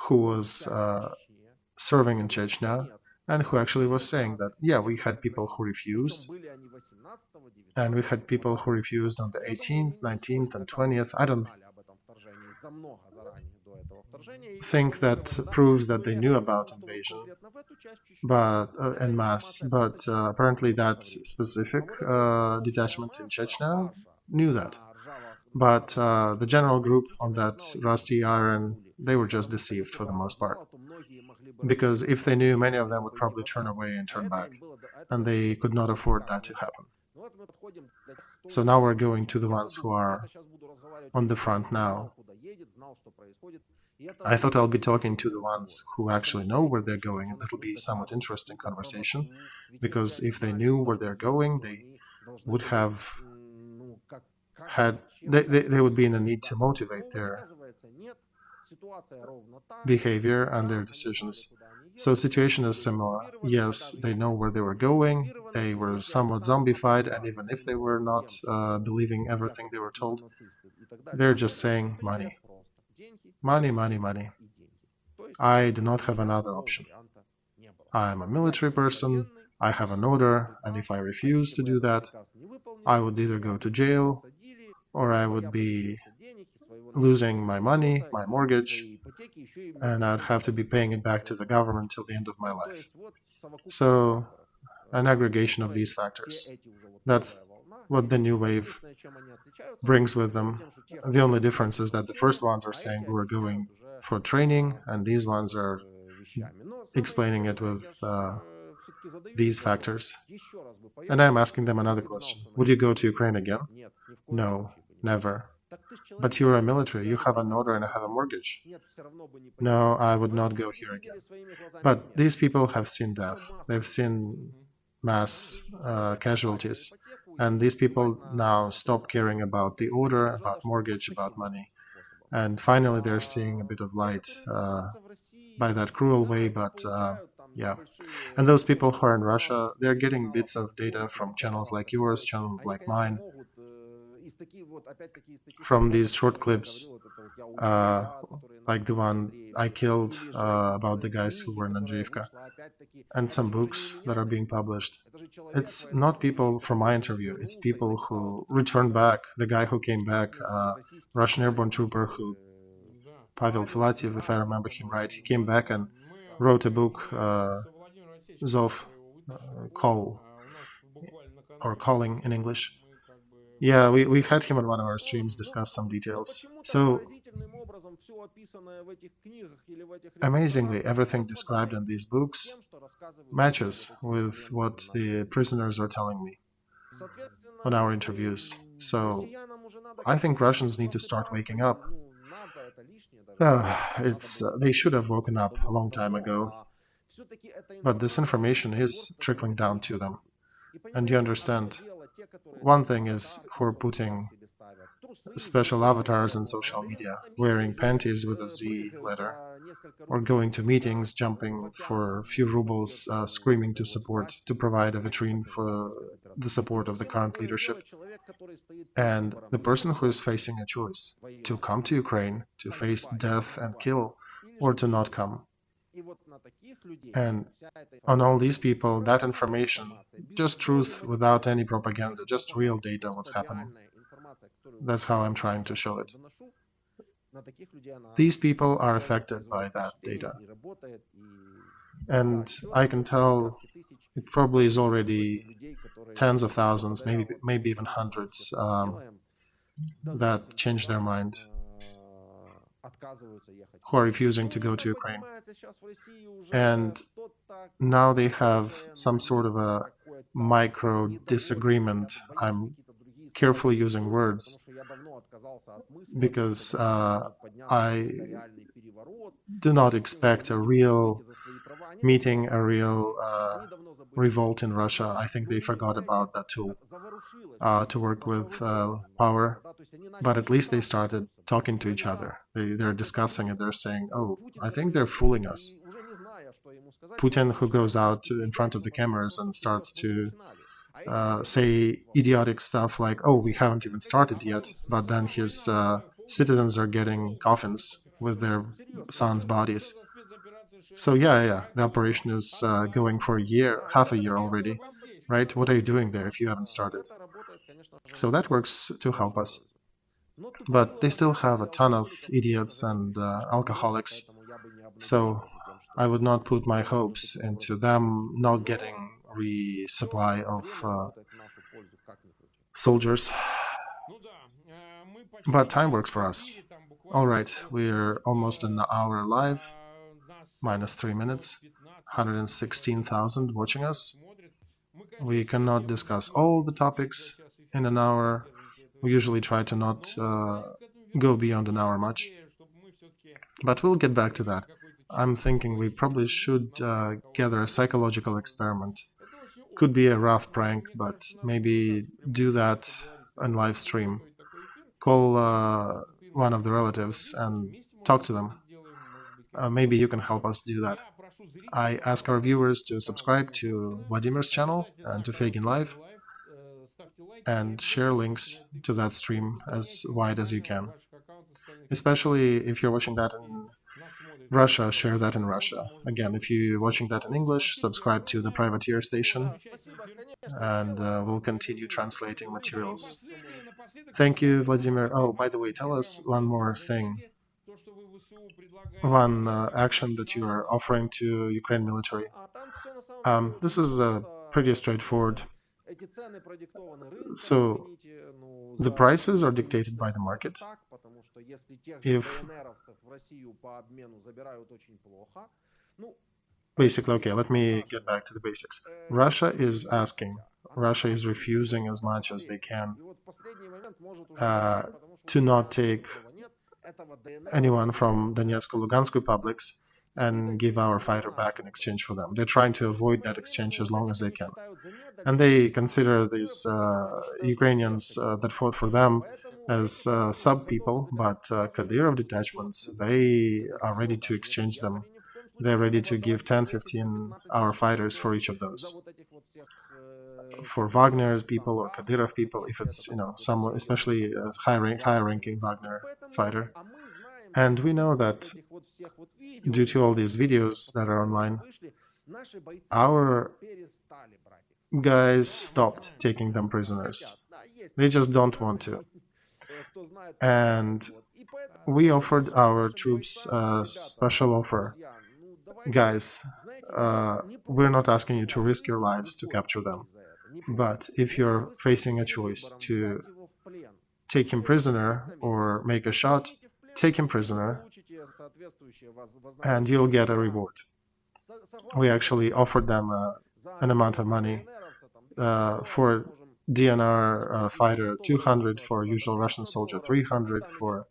who was serving in Chechnya and who actually was saying that, yeah, we had people who refused. And we had people who refused on the 18th, 19th, and 20th. I don't think that proves that they knew about invasion, but en masse. But apparently, that specific detachment in Chechnya knew that. But the general group on that rusty iron, they were just deceived for the most part. Because if they knew, many of them would probably turn away and turn back. And they could not afford that to happen. So now we're going to the ones who are on the front now. I thought I'll be talking to the ones who actually know where they're going, and it'll be a somewhat interesting conversation, because if they knew where they're going, they would have they would be in a need to motivate their behavior and their decisions. So the situation is similar. Yes, they know where they were going, they were somewhat zombified, and even if they were not believing everything they were told, they're just saying money. Money, money, money. I do not have another option. I am a military person, I have an order, and if I refuse to do that, I would either go to jail, or I would be losing my money, my mortgage, and I'd have to be paying it back to the government till the end of my life. So, an aggregation of these factors. That's what the new wave brings with them. The only difference is that the first ones are saying we're going for training, and these ones are explaining it with these factors. And I'm asking them another question. Would you go to Ukraine again? No, never. But you're a military, you have an order and I have a mortgage. No, I would not go here again. But these people have seen death. They've seen mass casualties. And these people now stop caring about the order, about mortgage, about money. And finally, they're seeing a bit of light by that cruel way, but yeah. And those people who are in Russia, they're getting bits of data from channels like yours, channels like mine, from these short clips, like the one I killed about the guys who were in Andreevka, and some books that are being published. It's not people from my interview, it's people who returned back. The guy who came back, Russian airborne trooper who, Pavel Filatiev, if I remember him right, he came back and wrote a book, Zov, Call, or Calling in English. Yeah, we had him on one of our streams discuss some details. So, amazingly, everything described in these books matches with what the prisoners are telling me on our interviews. So, I think Russians need to start waking up. They should have woken up a long time ago, but this information is trickling down to them. And you understand, one thing is who are putting special avatars in social media, wearing panties with a Z letter, or going to meetings, jumping for a few rubles, screaming to provide a vitrine for the support of the current leadership. And the person who is facing a choice to come to Ukraine, to face death and kill, or to not come. And on all these people, that information, just truth without any propaganda, just real data, what's happening. That's how I'm trying to show it. These people are affected by that data. And I can tell it probably is already tens of thousands, maybe even hundreds, that change their mind, who are refusing to go to Ukraine. And now they have some sort of a micro disagreement. I'm carefully using words because I do not expect a real meeting, a real revolt in Russia. I think they forgot about that tool to work with power. But at least they started talking to each other. They're discussing it. They're saying, oh, I think they're fooling us. Putin, who goes out in front of the cameras and starts to say idiotic stuff like, oh, we haven't even started yet, but then his citizens are getting coffins with their sons' bodies. So yeah, the operation is going for a year, half a year already, right? What are you doing there if you haven't started? So that works to help us. But they still have a ton of idiots and alcoholics. So I would not put my hopes into them not getting resupply of soldiers. But time works for us. All right, we're almost an hour live, minus 3 minutes, 116,000 watching us. We cannot discuss all the topics in an hour. We usually try to not go beyond an hour much. But we'll get back to that. I'm thinking we probably should gather a psychological experiment. Could be a rough prank, but maybe do that on live stream. Call one of the relatives and talk to them. Maybe you can help us do that. I ask our viewers to subscribe to Volodymyr's channel and to Feygin Live and share links to that stream as wide as you can. Especially if you're watching that in Russia, share that in Russia. Again, if you're watching that in English, subscribe to the privateer station and we'll continue translating materials. Thank you, Vladimir. Oh, by the way, tell us one more thing. One action that you are offering to Ukraine military. This is pretty straightforward. So the prices are dictated by the market. If basically, okay, let me get back to the basics. Russia is asking, Russia is refusing as much as they can to not take anyone from Donetsk or Lugansk republics and give our fighter back in exchange for them. They're trying to avoid that exchange as long as they can. And they consider these Ukrainians that fought for them as sub-people, but Kadyrov detachments, they are ready to exchange them. They're ready to give 10, 15 our fighters for each of those. For Wagner people or Kadyrov people, if it's, someone, especially a high-ranking Wagner fighter. And we know that due to all these videos that are online, our guys stopped taking them prisoners. They just don't want to. And we offered our troops a special offer. Guys, we're not asking you to risk your lives to capture them. But if you're facing a choice to take him prisoner or make a shot, take him prisoner and you'll get a reward. We actually offered them an amount of money for DNR fighter, 200 for usual Russian soldier, 300 for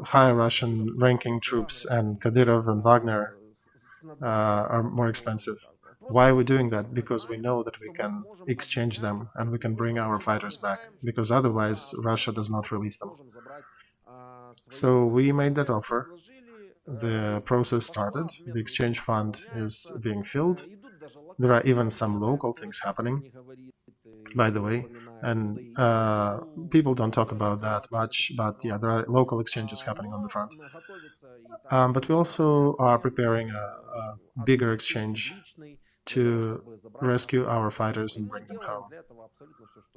high Russian ranking troops, and Kadyrov and Wagner are more expensive. Why are we doing that? Because we know that we can exchange them and we can bring our fighters back, because otherwise Russia does not release them. So we made that offer. The process started. The exchange fund is being filled. There are even some local things happening, by the way, and people don't talk about that much, but yeah, there are local exchanges happening on the front. But we also are preparing a bigger exchange to rescue our fighters and bring them home.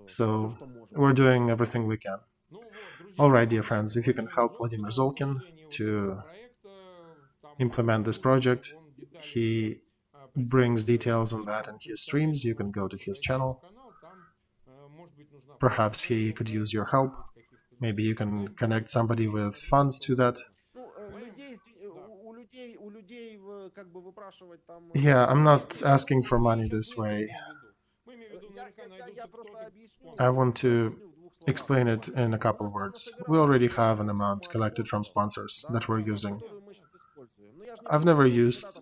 So we're doing everything we can. All right, dear friends, if you can help Volodymyr Zolkin to implement this project, he brings details on that in his streams. You can go to his channel. Perhaps he could use your help. Maybe you can connect somebody with funds to that. Yeah, I'm not asking for money this way. I want to explain it in a couple of words. We already have an amount collected from sponsors that we're using. I've never used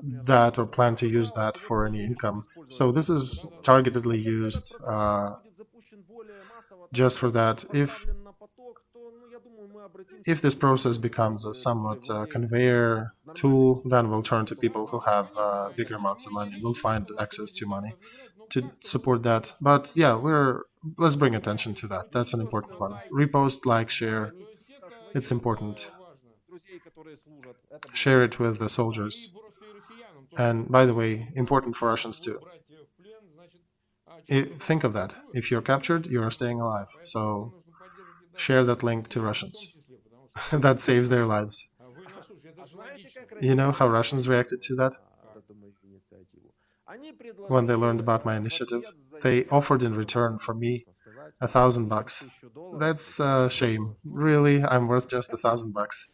that or plan to use that for any income. So this is targetedly used just for that. If this process becomes a somewhat conveyor tool, then we'll turn to people who have bigger amounts of money. We'll find access to money to support that. But yeah, let's bring attention to that. That's an important one. Repost, like, share. It's important. Share it with the soldiers. And by the way, important for Russians too. Think of that. If you're captured, you are staying alive. So share that link to Russians. That saves their lives. You know how Russians reacted to that? When they learned about my initiative, they offered in return for me $1,000. That's a shame. Really, I'm worth just $1,000.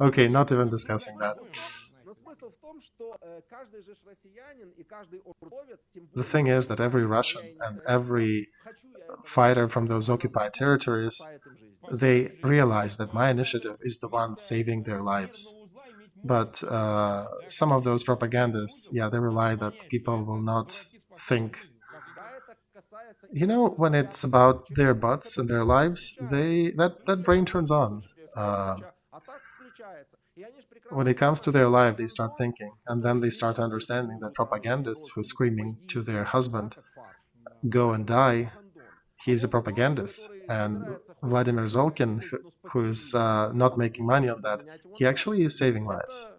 Okay, not even discussing that. The thing is that every Russian and every fighter from those occupied territories, they realize that my initiative is the one saving their lives. But some of those propagandists, yeah, they rely that people will not think. You know, when it's about their butts and their lives, that brain turns on. When it comes to their life, they start thinking, and then they start understanding that propagandists who are screaming to their husband, "Go and die," he's a propagandist. And Volodymyr Zolkin, who is not making money on that, he actually is saving lives.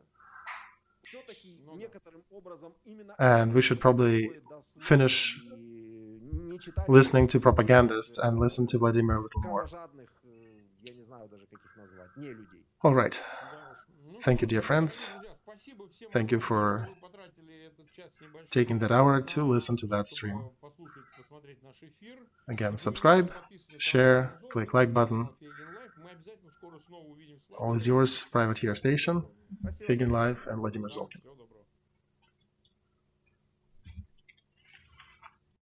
And we should probably finish listening to propagandists and listen to Vladimir a little more. All right. Thank you, dear friends. Thank you for taking that hour to listen to that stream. Again, subscribe, share, click like button. All is yours, Privateer Station, Feygin Live, and Volodymyr Zolkin.